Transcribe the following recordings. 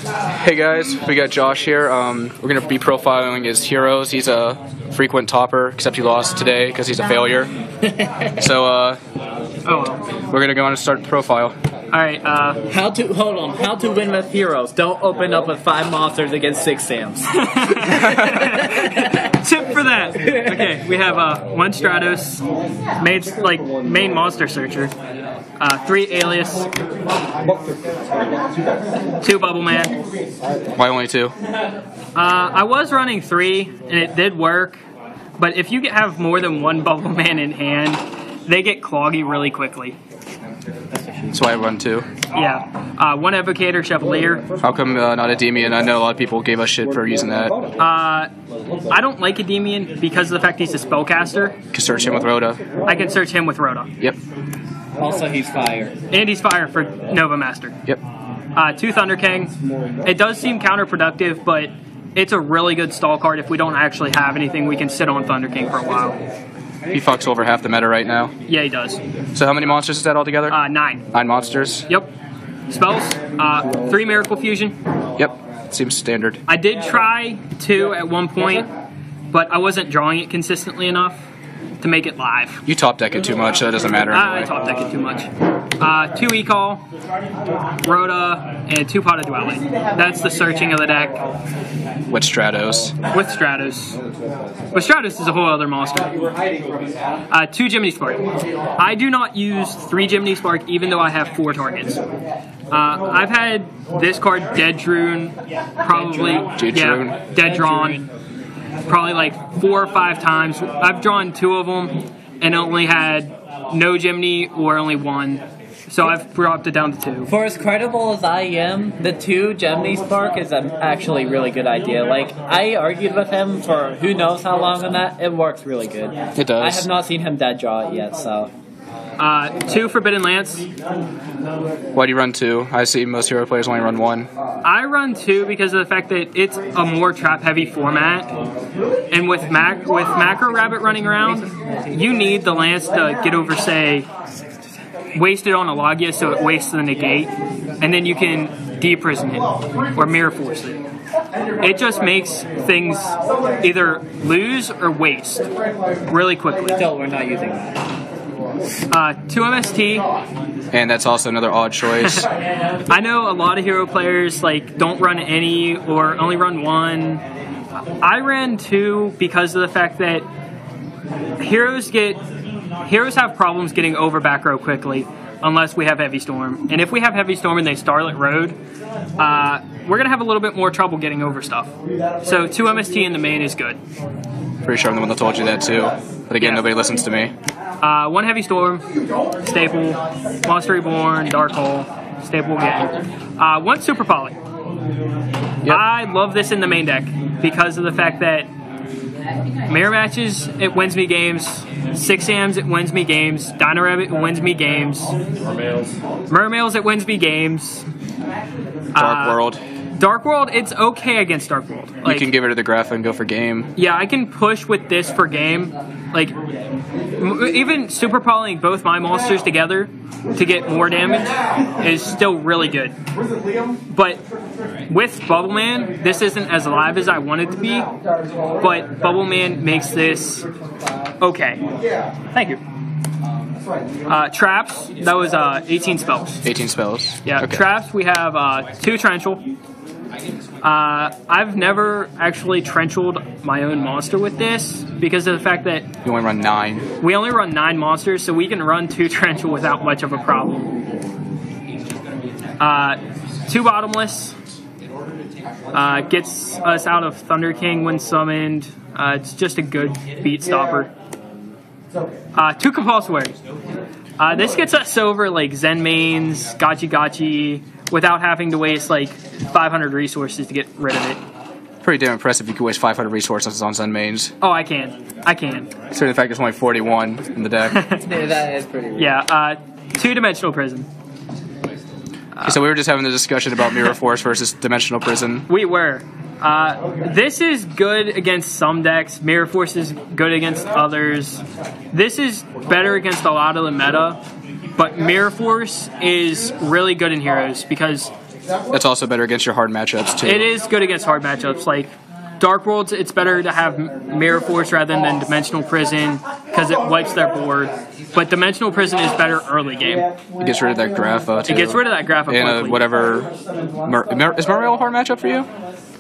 Hey guys, we got Josh here. We're going to be profiling his heroes. He's a frequent topper, except he lost today because he's a failure. So we're going to go on and start the profile. Alright, how to win with heroes. Don't open up with 5 monsters against 6 Sams. Tip for that. Okay, we have 1 Stratos, main monster searcher, 3 Alias, 2 Bubble Man. Why only 2? I was running 3, and it did work, but if you have more than 1 Bubble Man in hand, they get cloggy really quickly. That's why I run 2. Yeah. 1 Evocator Chevalier. How come not a Demian? I know a lot of people gave us shit for using that. I don't like a Demian because of the fact he's a spellcaster. You can search him with Rhoda. I can search him with Rhoda. Yep. Also, he's fire. And he's fire for Nova Master. Yep. 2 Thunder King. It does seem counterproductive, but it's a really good stall card. If we don't actually have anything, we can sit on Thunder King for a while. He fucks over half the meta right now. Yeah, he does. So how many monsters is that altogether? 9. 9 monsters? Yep. Spells. 3 Miracle Fusion. Yep. Seems standard. I did try 2 at one point, but I wasn't drawing it consistently enough to make it live. You top deck it too much, so it doesn't matter anyway. I top deck it too much. 2 E-Call, Rhoda, and 2 Pot of Dwelling. That's the searching of the deck. With Stratos. With Stratos. With Stratos is a whole other monster. 2 Jiminy Spark. I do not use 3 Jiminy Spark even though I have 4 targets. I've had this card Dead Drune, probably Dead Drawn, probably like 4 or 5 times. I've drawn 2 of them and only had no Jiminy or only 1. So I've dropped it down to 2. For as credible as I am, the 2 Gemini Spark is actually a really good idea. Like, I argued with him for who knows how long on that. It works really good. It does. I have not seen him dead draw it yet, so. 2 Forbidden Lance. Why do you run 2? I see most hero players only run 1. I run 2 because of the fact that it's a more trap-heavy format. And with Macro Rabbit running around, you need the Lance to get over, say, waste it on a Logia so it wastes the negate, and then you can de-prison it or mirror force it. It just makes things either lose or waste really quickly. Still, we're not using that. 2 MST. And that's also another odd choice. I know a lot of hero players don't run any or only run 1. I ran 2 because of the fact that heroes have problems getting over back row quickly unless we have Heavy Storm. And if we have Heavy Storm and they Starlit Road, we're going to have a little bit more trouble getting over stuff. So 2 MST in the main is good. Pretty sure I'm the one that told you that too. But again, nobody listens to me. 1 Heavy Storm, Staple, Monster Reborn, Dark Hole, Staple again. 1 Super Poly. Yep. I love this in the main deck because of the fact that mirror matches, it wins me games. 6 Sams, it wins me games. Dino Rabbit, it wins me games. Mermails, it wins me games. Dark World. Dark World, it's okay against Dark World. You can give it to the Graph and go for game. Yeah, I can push with this for game. Even super polying both my monsters together to get more damage is still really good. But with Bubble Man, this isn't as live as I want it to be, but Bubble Man makes this okay. Thank you. Traps, that was 18 spells. 18 spells. Yeah, okay. Traps, we have 2 Trenchel. I've never actually Trencheled my own monster with this because of the fact that you only run 9. We only run 9 monsters, so we can run 2 Trenchel without much of a problem. 2 Bottomless gets us out of Thunder King when summoned. It's just a good beat stopper. 2 Compulsory. This gets us over Zen mains, Gachi, without having to waste 500 resources to get rid of it. Pretty damn impressive if you can waste 500 resources on Zen mains. Oh, I can. Considering the fact it's only 41 in the deck. Yeah, that is pretty weird. Yeah, 2 Dimensional Prison. So we were just having a discussion about Mirror Force versus Dimensional Prison. We were. This is good against some decks. Mirror Force is good against others. This is better against a lot of the meta. But Mirror Force is really good in Heroes because That's also better against your hard matchups too. It is good against hard matchups. Like Dark Worlds, it's better to have Mirror Force rather than Dimensional Prison because it wipes their board. But Dimensional Prison is better early game. It gets rid of that Grapha too. It gets rid of that Grapha and quickly. whatever. Is Muriel a hard matchup for you?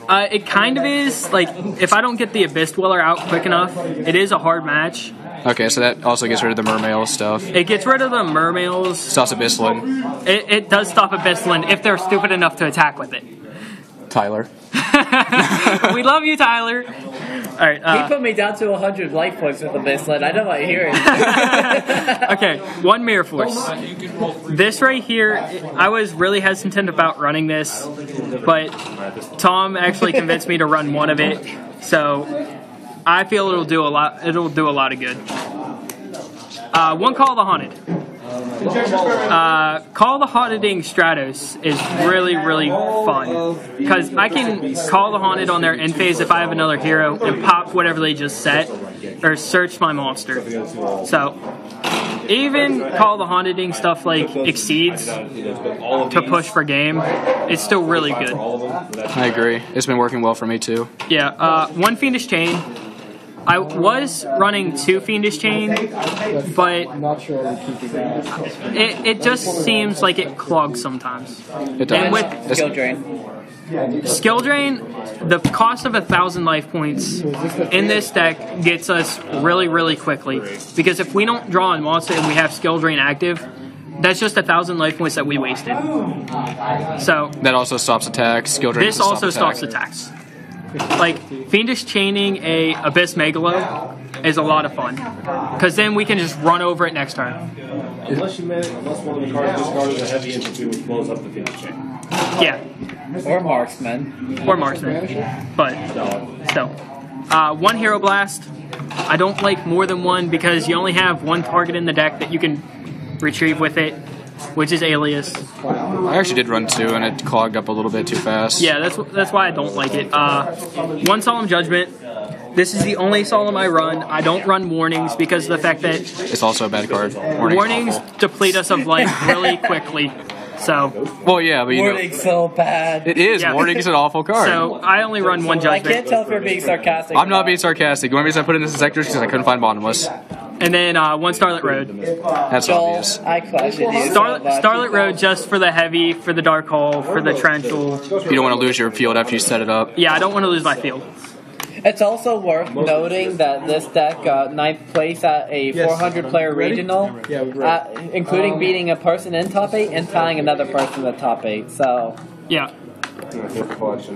It kind of is. Like, if I don't get the Abyss Dweller out quick enough, it is a hard match. Okay, so that also gets rid of the Mermail stuff. It gets rid of the Mermails. Stops Abysslin. It does stop Abysslin if they're stupid enough to attack with it. Tyler. We love you, Tyler. All right. He put me down to 100 life points with the Abyssland. I don't want to hear it. Okay, one Mirror Force. This right here, I was really hesitant about running this, but Tom actually convinced me to run one of it, so I feel it'll do a lot. It'll do a lot of good. One Call of the Haunted. Call the Haunting Stratos is really, really fun because I can call the Haunted on their end phase if I have another hero and pop whatever they just set or search my monster. So even Call the Haunting stuff like Exceeds to push for game, it's still really good. I agree. It's been working well for me too. Yeah, one Fiendish Chain. I was running 2 Fiendish Chain, but it just seems like it clogs sometimes. It does. And with Skill drain. Skill Drain, the cost of 1,000 life points in this deck gets us really, really quickly. Because if we don't draw a monster and we have Skill Drain active, that's just 1,000 life points that we wasted. So that also stops attacks. Skill Drain. This also stops attacks. Like, Fiendish Chaining a Abyss Megalo is a lot of fun. Because then we can just run over it next turn. Unless one of the cards discarded a heavy infantry, which blows up the Fiendish Chain. Yeah. Or Marksman. Or Marksman. But, still. One Hero Blast. I don't like more than one because you only have one target in the deck that you can retrieve with it, which is Alias. I actually did run 2 and it clogged up a little bit too fast. Yeah, that's why I don't like it. One Solemn Judgment. This is the only Solemn I run. I don't run Warnings because of the fact that it's also a bad card. Warnings deplete us of life really quickly. So. Well, yeah, but you Warning's so bad. It is. Yeah. Warning's an awful card. So I only run one Judgment. I can't tell if you're being sarcastic. I'm not being sarcastic. The only reason I put in this sector is because I couldn't find Bottomless. And then one Starlit Road. That's Joel, obvious. I question you. Starlit Road just for the heavy, for the Dark Hole, for the Torrential. You don't want to lose your field after you set it up. Yeah, I don't want to lose my field. It's also worth noting that this deck got 9th place at a 400-player regional, including beating a person in top 8 and tying another person in the top 8. So yeah.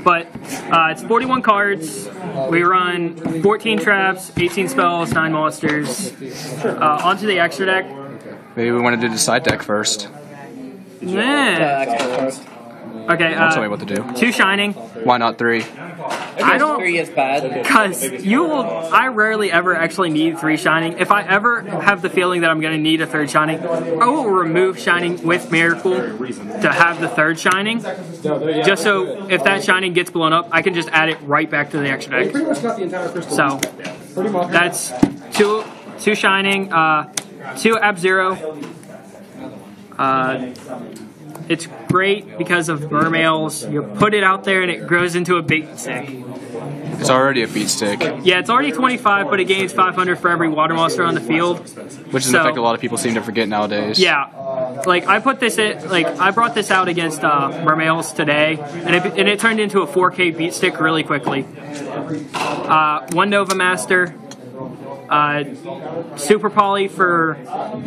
But it's 41 cards. We run 14 traps, 18 spells, 9 monsters. Onto the extra deck. Maybe we want to do the side deck first. Okay. Tell me what to do. 2 Shining. Why not 3? I don't. 3 is bad because I rarely ever actually need 3 Shining. If I ever have the feeling that I'm going to need a 3rd Shining, I will remove Shining with Miracle to have the 3rd Shining. Just so if that Shining gets blown up, I can just add it right back to the extra deck. So that's 2 Shining, 2 Ab-Zero. It's great because of Mermails. You put it out there and it grows into a bait stick. It's already a beat stick. Yeah, it's already 25, but it gains 500 for every water monster on the field. Which is an effect a lot of people seem to forget nowadays. Yeah. Like, I put this in, like, I brought this out against Mermails today, and it turned into a 4K beat stick really quickly. 1 Nova Master. Super Poly for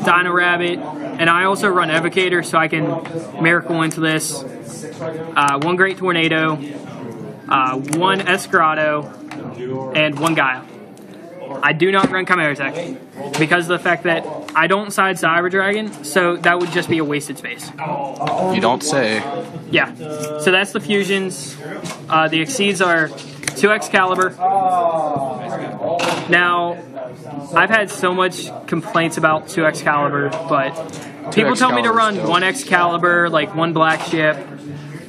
Dino Rabbit, and I also run Evocator so I can Miracle into this. 1 Great Tornado, 1 Escarado, and 1 Gaia. I do not run Chimera Tech because of the fact that I don't side Cyber Dragon, so that would just be a wasted space. You don't say. Yeah. So that's the fusions. The Exceeds are 2 Excalibur. Now, I've had so much complaints about 2 Excalibur, but people tell me to run 1 Excalibur, like 1 Black Ship.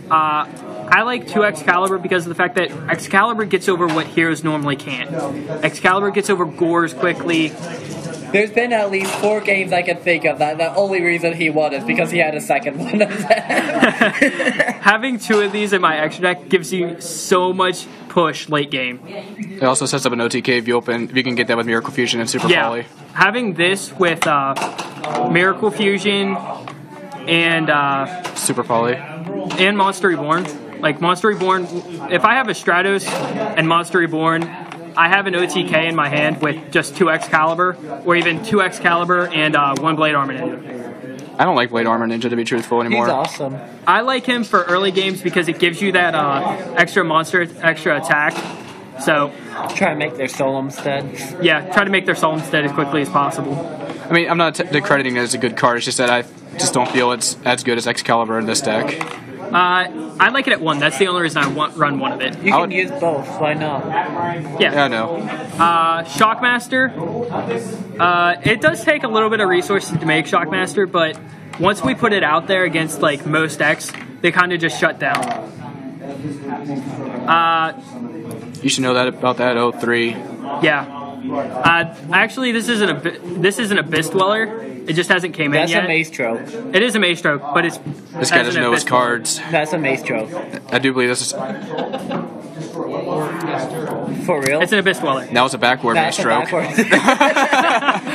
I like 2 Excalibur because of the fact that Excalibur gets over what heroes normally can't. Excalibur gets over Gores quickly. There's been at least 4 games I can think of that the only reason he won is because he had a second one of that. Having 2 of these in my extra deck gives you so much push late game. It also sets up an OTK if you can get that with Miracle Fusion and Super Poly. Having this with Miracle Fusion and Super Poly. And Monster Reborn. Like Monster Reborn, if I have a Stratos and Monster Reborn, I have an OTK in my hand with just 2 Excalibur, or even 2 Excalibur and 1 Blade Armor Ninja. I don't like Blade Armor Ninja, to be truthful, anymore. He's awesome. I like him for early games because it gives you that extra attack. So try to make their Solemn instead. Yeah, try to make their Solemn instead as quickly as possible. I mean, I'm not discrediting it as a good card. It's just that I just don't feel it's as good as Excalibur in this deck. I like it at 1. That's the only reason I run 1 of it. You can use both. Why not? Yeah, I know. Shockmaster. It does take a little bit of resources to make Shockmaster, but once we put it out there against like most decks, they kind of just shut down. You should know that about that 03. Yeah. Actually, this isn't Abyss Dweller. It just hasn't came in yet. That's a Maestro. It is a Maestro, but it's... This guy doesn't know his cards. That's a Maestro. I do believe this is... For real? It's an Abyss Dweller. That was a backward Maestro.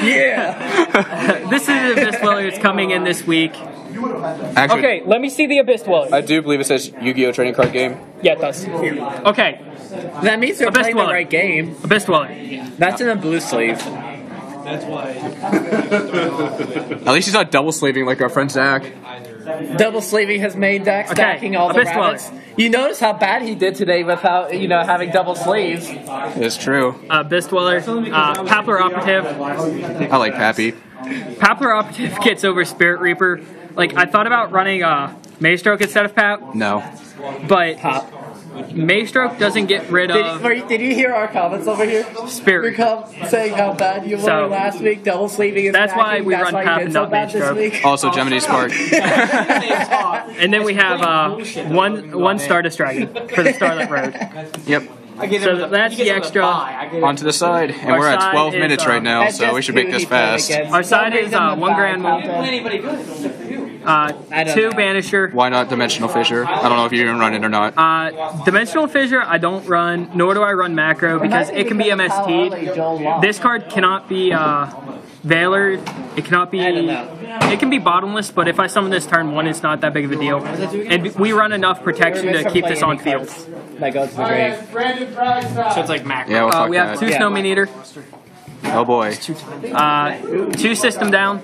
Yeah! This is an Abyss Dweller. It's coming in this week. Actually, Okay, let me see the Abyss Dweller. I do believe it says Yu-Gi-Oh! Trading card game. Yeah, it does. Okay, That means they're Abyss playing the Dweller. right game. Abyss Dweller. That's in a blue sleeve. At least he's not double slaving like our friend Zach. Double sleeving his main deck, stacking all the Abyss Dweller. rabbits. You notice how bad he did today without, having double sleeves. It's true. Abyss Dweller. Papler Operative. I like Pappy. Papler Operative gets over Spirit Reaper. Like, I thought about running Maestroke instead of Pap, No. but Pop. Maestroke doesn't get rid of Did you hear our comments over here? Spirit Reaper. Saying how bad you were last week, double sleeving is That's why stacking, we that's run why you Pap did and so not bad this Maestroke. week. Also, Gemini Spark. And then we have one Stardust Dragon for the Starlit Road. Yep. So that's the extra. Onto the side. And Our we're at side 12 is, minutes right now, so we should make this fast. Our side is 1 Grand Mole, 2 Banisher. Why not Dimensional Fissure? I don't know if you even run it or not. Dimensional Fissure I don't run, nor do I run Macro because it can be MST'd. This card cannot be Veiler. It cannot be. It can be bottomless, but if I summon this turn 1, it's not that big of a deal. And we run enough protection to keep this on field. That goes to the grave. So it's like Macro. Yeah, well, fuck we have that. 2 Snow Mean Eater. Oh boy. 2 System Down.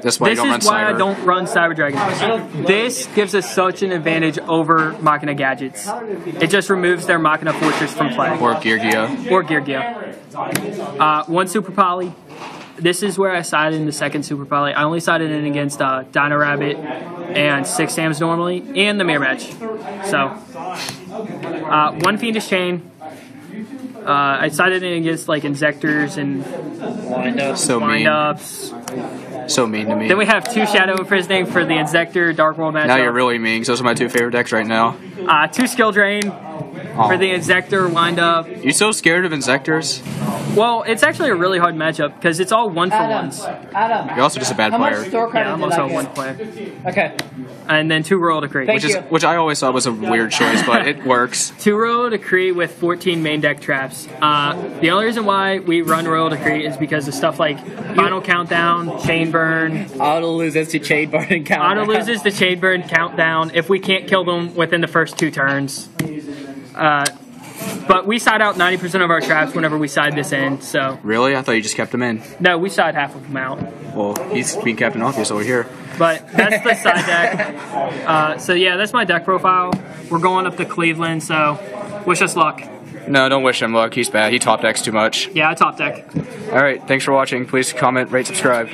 That's why you This don't run is why I Cyber. don't run Cyber Dragon. This gives us such an advantage over Machina Gadgets. It just removes their Machina Fortress from play. Or Gear Gia. Or Gear Gia. 1 Super Poly. This is where I sided in the second Super Poly. I only sided in against Dino Rabbit and 6 Sams normally, and the Mirror Match. So, 1 Fiendish Chain. I sided in against like Insectors and So mean. Wind-Ups. So mean to me. Then we have 2 Shadow Imprisoning for the Insector Dark World matchup. Now you're really mean, because those are my 2 favorite decks right now. 2 Skill Drain for the Insector Wind-Up. You so scared of Insectors? Well, it's actually a really hard matchup because it's all 1-for-1s. Adam, You're also just a bad how much player. store credit Yeah, I'm did also I a get? 1 player. Okay. And then 2 Royal Decree. Thank you. Which I always thought was a weird choice, but it works. 2 Royal Decree with 14 main deck traps. The only reason why we run Royal Decree is because of stuff like Final Countdown, Chain Burn. Auto loses to Chain Burn and Countdown. Auto loses to Chain Burn, Countdown if we can't kill them within the first 2 turns. But we side out 90% of our traps whenever we side this in, so... Really? I thought you just kept them in. No, we side half of them out. Well, he's being Captain Obvious over here. But that's the side deck. So yeah, that's my deck profile. We're going up to Cleveland, so wish us luck. No, don't wish him luck. He's bad. He top decks too much. Yeah, I top deck. All right. Thanks for watching. Please comment, rate, subscribe.